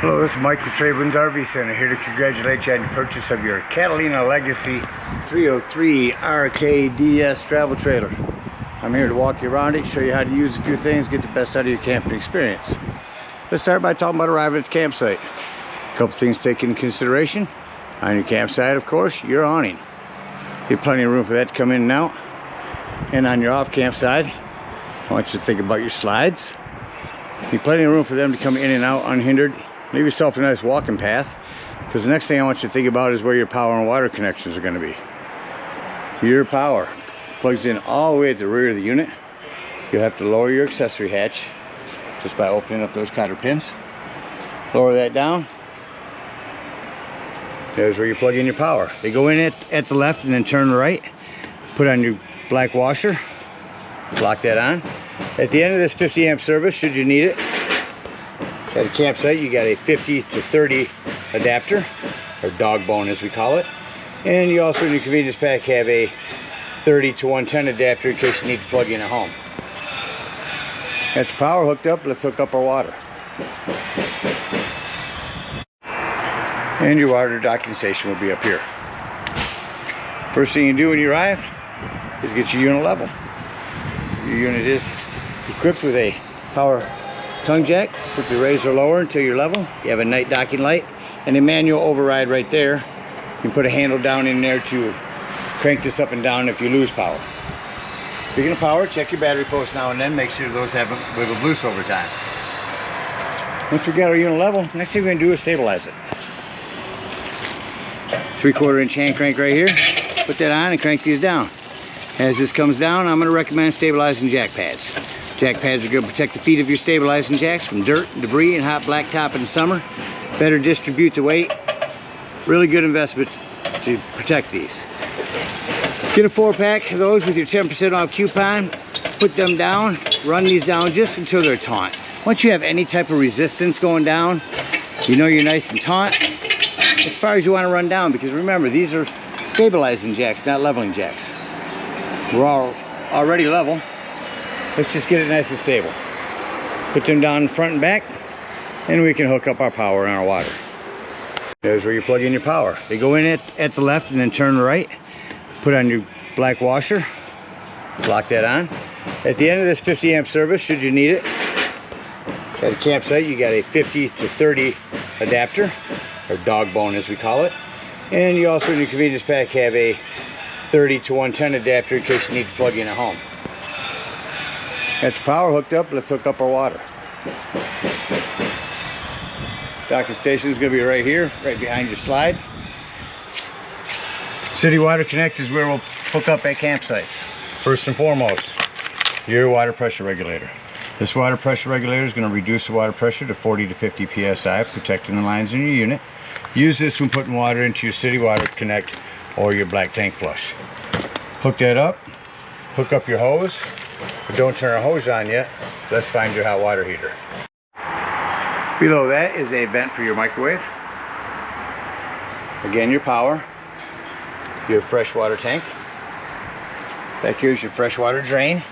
Hello, this is Mike with TradeWinds RV Center, here to congratulate you on your purchase of your Catalina Legacy 303 RKDS travel trailer. I'm here to walk you around it, show you how to use a few things, get the best out of your camping experience. Let's start by talking about arriving at the campsite. A couple things to take into consideration. On your campsite, of course, your awning. You have plenty of room for that to come in and out. And on your off campsite, I want you to think about your slides. You have plenty of room for them to come in and out unhindered. Leave yourself a nice walking path, because the next thing I want you to think about is where your power and water connections are going to be. Your power plugs in all the way at the rear of the unit. You'll have to lower your accessory hatch just by opening up those cotter pins. Lower that down. There's where you plug in your power. They go in at the left and then turn right. Put on your black washer. Lock that on. At the end of this 50 amp service, should you need it, at a campsite, you got a 50 to 30 adapter, or dog bone as we call it. And you also in your convenience pack have a 30 to 110 adapter in case you need to plug in at home. That's power hooked up. Let's hook up our water. And your water docking station will be up here. First thing you do when you arrive is get your unit level. Your unit is equipped with a power tongue jack. Simply raise or lower until you're level. You have a night docking light and a manual override right there. You can put a handle down in there to crank this up and down if you lose power. Speaking of power, check your battery post now and then. Make sure those haven't wiggled loose over time. Once we got our unit level, next thing we're going to do is stabilize it. 3/4 inch hand crank right here. Put that on and crank these down. As this comes down, I'm going to recommend stabilizing jack pads. Jack pads are going to protect the feet of your stabilizing jacks from dirt, debris, and hot blacktop in the summer. Better distribute the weight. Really good investment to protect these. Get a 4-pack of those with your 10% off coupon. Put them down. Run these down just until they're taut. Once you have any type of resistance going down, you know you're nice and taut as far as you want to run down, because remember, these are stabilizing jacks, not leveling jacks. We're all already level. Let's just get it nice and stable. Put them down in front and back, and we can hook up our power and our water. There's where you plug in your power. They go in at the left and then turn right. Put on your black washer. Lock that on. At the end of this 50 amp service, should you need it, at a campsite, you got a 50 to 30 adapter, or dog bone as we call it. And you also in your convenience pack have a 30 to 110 adapter in case you need to plug in at home. That's power hooked up. Let's hook up our water. Docking station is going to be right here, right behind your slide. City Water Connect is where we'll hook up at campsites. First and foremost, your water pressure regulator. This water pressure regulator is going to reduce the water pressure to 40 to 50 psi, protecting the lines in your unit. Use this when putting water into your City Water Connect or your black tank flush. Hook that up. Hook up your hose. But don't turn our hose on yet. Let's find your hot water heater. Below that is a vent for your microwave. Again, your power. Your freshwater tank. Back here is your freshwater drain.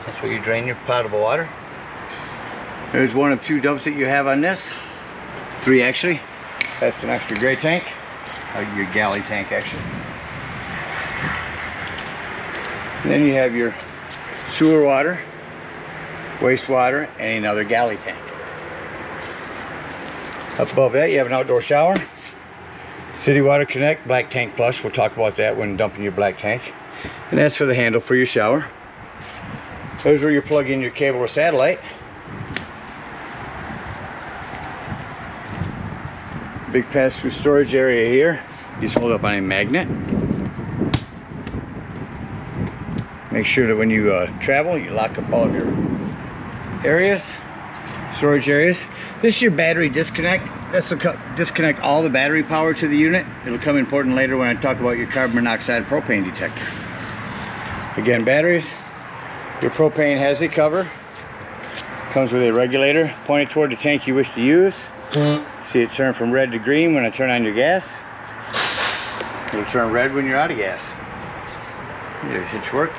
That's where you drain your potable water. There's one of 2 dumps that you have on this. 3 actually. That's an extra gray tank. Your galley tank actually. And then you have your sewer water, wastewater, and another galley tank. Up above that you have an outdoor shower. City Water Connect black tank flush. We'll talk about that when dumping your black tank. And that's for the handle for your shower. Those where you plug in your cable or satellite. Big pass-through storage area here. These hold up on a magnet. Make sure that when you travel, you lock up all of your areas, storage areas. This is your battery disconnect. This will disconnect all the battery power to the unit. It'll come important later when I talk about your carbon monoxide propane detector. Again, batteries. Your propane has a cover. Comes with a regulator pointed toward the tank you wish to use. See it turn from red to green when I turn on your gas. It'll turn red when you're out of gas. Your hitch work.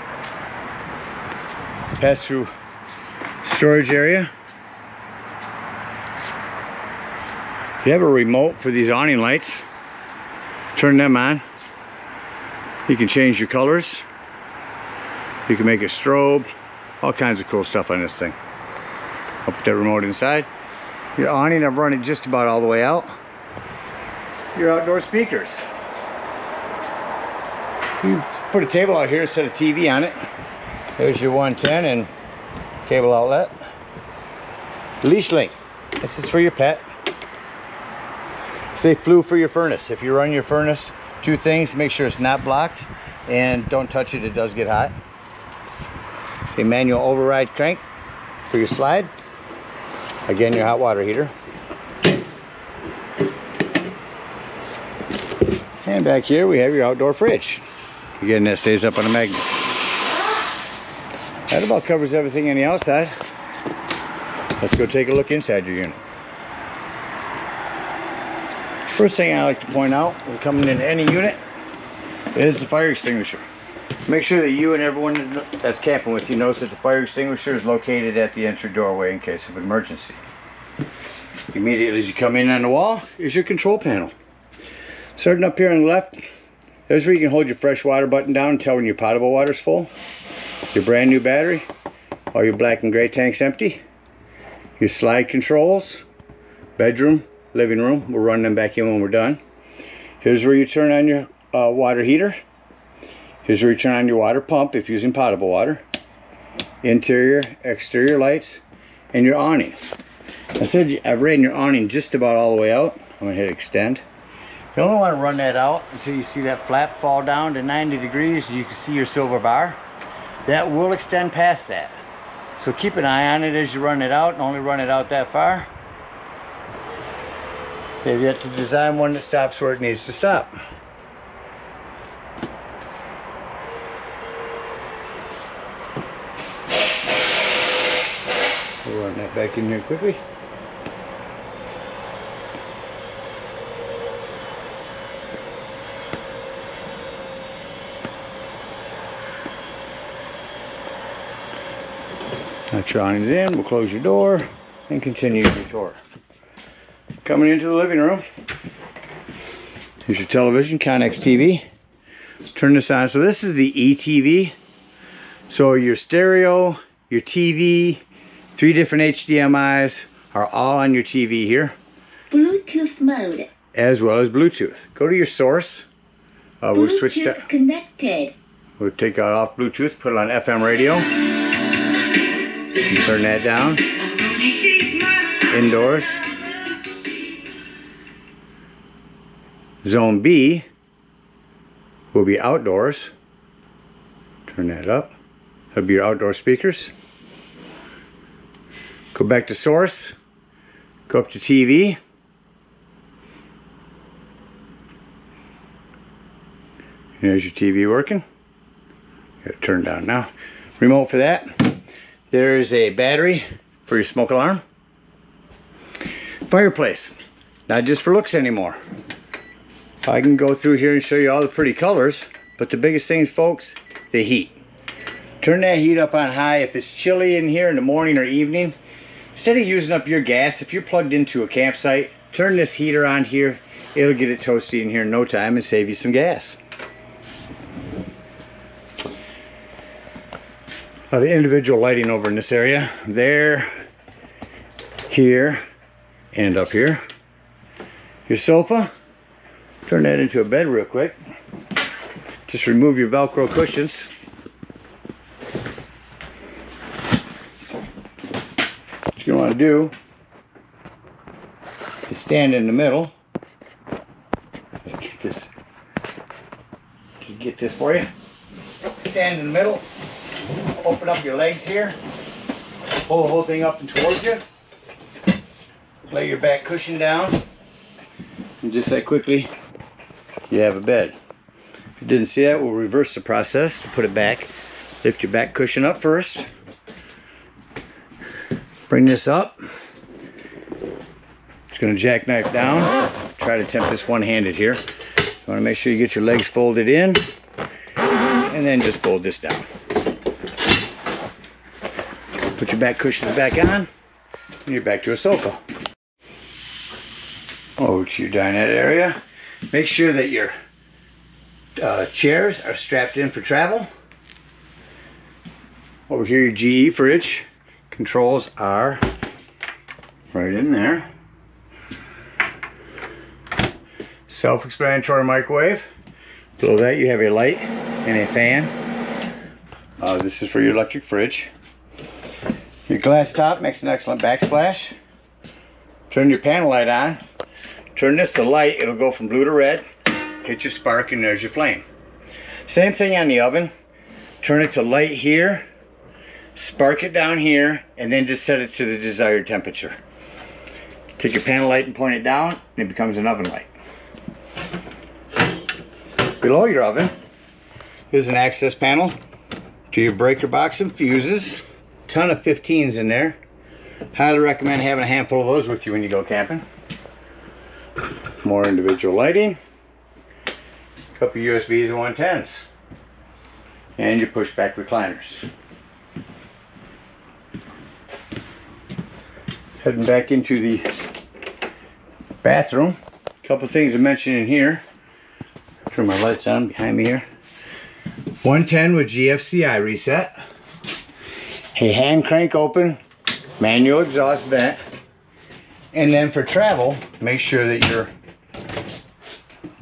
Pass through storage area. You have a remote for these awning lights. Turn them on. You can change your colors. You can make a strobe. All kinds of cool stuff on this thing. I'll put that remote inside. Your awning, I've run it just about all the way out. Your outdoor speakers. You put a table out here, set a TV on it. There's your 110 and cable outlet. Leash link. This is for your pet. Say flue for your furnace. If you run your furnace, two things: make sure it's not blocked and don't touch it, it does get hot. Say manual override crank for your slide. Again, your hot water heater. And back here we have your outdoor fridge. Again, that stays up on a magnet. That about covers everything on the outside. Let's go take a look inside your unit. First thing I like to point out when coming into any unit is the fire extinguisher. Make sure that you and everyone that's camping with you knows that the fire extinguisher is located at the entry doorway in case of emergency. Immediately as you come in on the wall is your control panel. Starting up here on the left, there's where you can hold your fresh water button down and tell when your potable water is full. Your brand new battery, all your black and gray tanks empty. Your slide controls, bedroom, living room. We'll run them back in when we're done. Here's where you turn on your water heater. Here's where you turn on your water pump if using potable water. Interior, exterior lights, and your awning. I said I've ran your awning just about all the way out. I'm going to hit extend. You only want to run that out until you see that flap fall down to 90 degrees. You can see your silver bar. That will extend past that. So keep an eye on it as you run it out, and only run it out that far. They've yet to design one that stops where it needs to stop. We'll run that back in here quickly. Now your awning's in, we'll close your door and continue your tour. Coming into the living room, here's your television, Connex TV. Turn this on. So this is the ETV. So your stereo, your TV, 3 different HDMIs are all on your TV here. Bluetooth mode. As well as Bluetooth. Go to your source. We'll switch to connected. We'll take that off Bluetooth, put it on FM radio. And turn that down. Indoors. Zone B will be outdoors. Turn that up. That'll be your outdoor speakers. Go back to source. Go up to TV. There's your TV working. Got it turned down now. Remote for that. There's a battery for your smoke alarm. Fireplace. Not just for looks anymore. I can go through here and show you all the pretty colors, but the biggest things, folks, the heat. Turn that heat up on high. If it's chilly in here in the morning or evening, instead of using up your gas, if you're plugged into a campsite, turn this heater on here. It'll get it toasty in here in no time and save you some gas. The individual lighting over in this area, there, here, and up here. Your sofa, turn that into a bed real quick. Just remove your Velcro cushions. What you're going to want to do is stand in the middle. Get this for you. Stand in the middle. Open up your legs here. Pull the whole thing up and towards you. Lay your back cushion down. And just that quickly, you have a bed. If you didn't see that, we'll reverse the process to put it back. Lift your back cushion up first. Bring this up. It's going to jackknife down. Try to attempt this one-handed here. You want to make sure you get your legs folded in. And then just fold this down. Put your back cushions back on, and you're back to a sofa. Over to your dinette area. Make sure that your chairs are strapped in for travel. Over here, your GE fridge controls are right in there. Self-explanatory microwave. Below that you have a light and a fan. This is for your electric fridge. Your glass top makes an excellent backsplash. Turn your panel light on. Turn this to light, it'll go from blue to red. Hit your spark and there's your flame. Same thing on the oven. Turn it to light here. Spark it down here and then just set it to the desired temperature. Take your panel light and point it down and it becomes an oven light. Below your oven is an access panel to your breaker box and fuses. Ton of 15s in there. Highly recommend having a handful of those with you when you go camping. More individual lighting. A couple USBs and 110s. And your pushback recliners. Heading back into the bathroom. A couple things to mention in here. Turn my lights on behind me here. 110 with GFCI reset. A hand crank open manual exhaust vent. And then for travel, make sure that your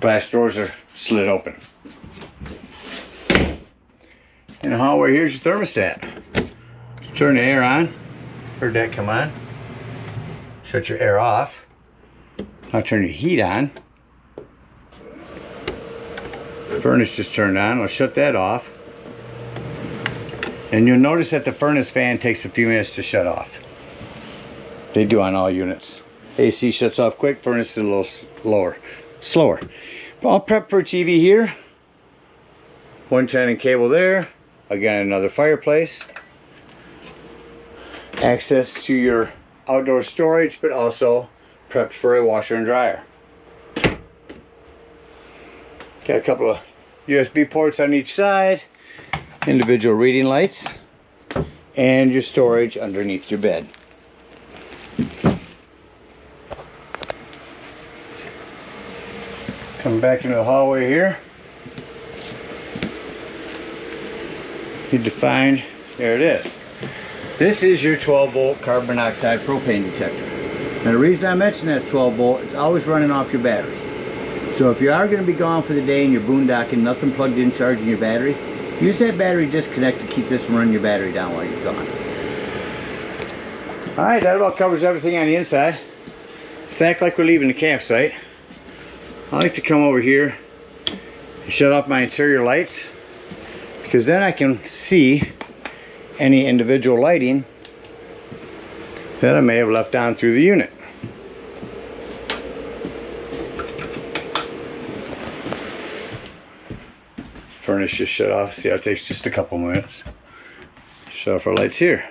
glass doors are slid open. In the hallway, here's your thermostat. Turn the air on. Heard that come on. Shut your air off. Now turn your heat on. Furnace just turned on. I'll shut that off. And you'll notice that the furnace fan takes a few minutes to shut off. They do on all units. AC shuts off quick, furnace is a little slower. All prep for TV here. 110 and cable there. Again, another fireplace. Access to your outdoor storage, but also prepped for a washer and dryer. Got a couple of USB ports on each side. Individual reading lights. And your storage underneath your bed. Come back into the hallway here. You define, there it is. This is your 12 volt carbon monoxide propane detector. Now the reason I mention that's 12 volt, it's always running off your battery. So if you are going to be gone for the day and you're boondocking, nothing plugged in charging your battery, use that battery disconnect to keep this from running your battery down while you're gone. Alright, that about covers everything on the inside. Let's act like we're leaving the campsite. I like to come over here and shut off my interior lights, because then I can see any individual lighting that I may have left on through the unit. Furnace just shut off. See how it takes just a couple minutes. Shut off our lights here.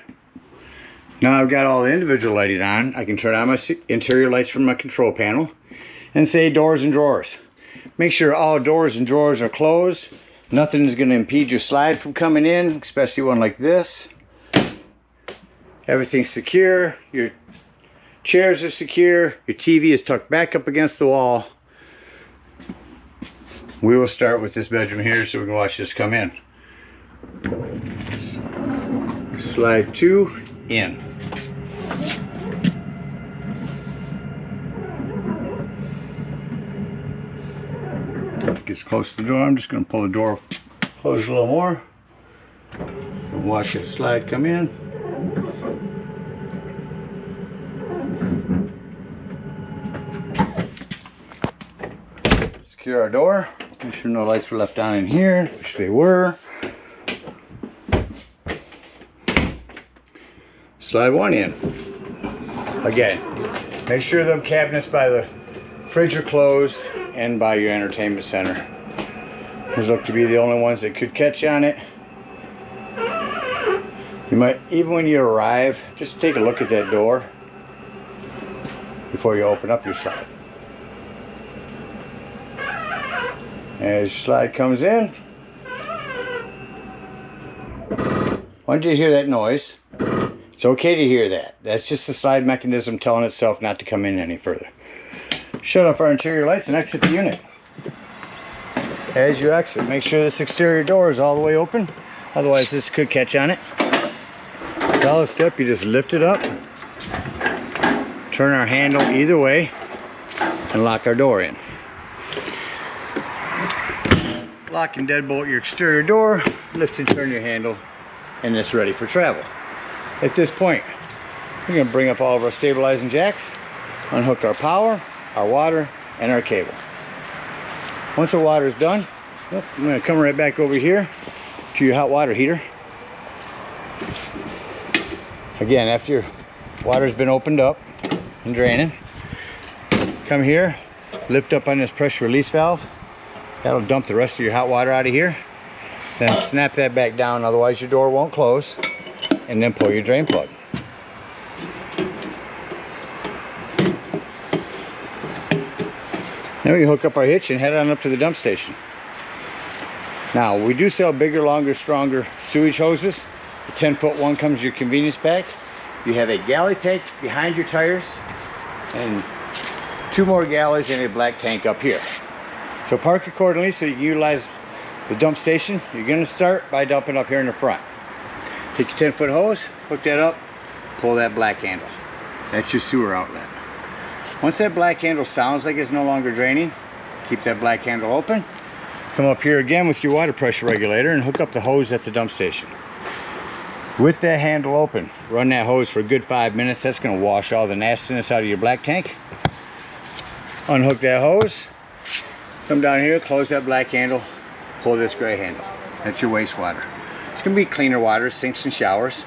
Now I've got all the individual lighting on. I can turn on my interior lights from my control panel and say doors and drawers. Make sure all doors and drawers are closed. Nothing is going to impede your slide from coming in, especially one like this. Everything's secure. Your chairs are secure. Your TV is tucked back up against the wall. We will start with this bedroom here so we can watch this come in. Slide 2 in. Gets close to the door. I'm just going to pull the door close a little more. And watch that slide come in. Secure our door. Make sure no lights were left on in here, which they were. Slide 1 in. Again, make sure them cabinets by the fridge are closed and by your entertainment center. Those look to be the only ones that could catch on it. You might, even when you arrive, just take a look at that door before you open up your slide. As your slide comes in, once you hear that noise, it's okay to hear that. That's just the slide mechanism telling itself not to come in any further. Shut off our interior lights and exit the unit. As you exit, make sure this exterior door is all the way open, otherwise this could catch on it. Solid step, you just lift it up, turn our handle either way, and lock our door in. Lock and deadbolt your exterior door, lift and turn your handle, and it's ready for travel. At this point, we're going to bring up all of our stabilizing jacks, unhook our power, our water, and our cable. Once the water is done, I'm going to come right back over here to your hot water heater. Again, after your water's been opened up and draining, come here, lift up on this pressure release valve. That'll dump the rest of your hot water out of here. Then snap that back down, otherwise your door won't close. And then pull your drain plug. Then we hook up our hitch and head on up to the dump station. Now, we do sell bigger, longer, stronger sewage hoses. The 10-foot one comes with your convenience pack. You have a galley tank behind your tires and 2 more galleys and a black tank up here. So park accordingly so you can utilize the dump station. You're going to start by dumping up here in the front. Take your 10-foot hose, hook that up, pull that black handle. That's your sewer outlet. Once that black handle sounds like it's no longer draining, keep that black handle open. Come up here again with your water pressure regulator and hook up the hose at the dump station. With that handle open, run that hose for a good 5 minutes. That's going to wash all the nastiness out of your black tank. Unhook that hose. Come down here, close that black handle, pull this gray handle. That's your wastewater. It's going to be cleaner water, sinks and showers.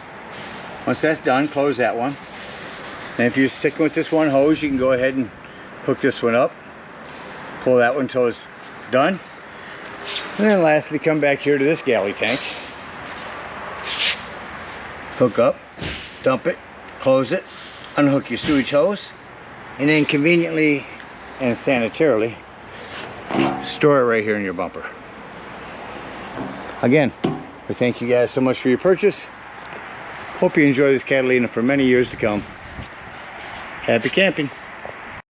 Once that's done, close that one. And if you're sticking with this one hose, you can go ahead and hook this one up. Pull that one until it's done. And then lastly, come back here to this galley tank. Hook up, dump it, close it, unhook your sewage hose, and then conveniently and sanitarily store it right here in your bumper. Again, we thank you guys so much for your purchase. Hope you enjoy this Catalina for many years to come. Happy camping.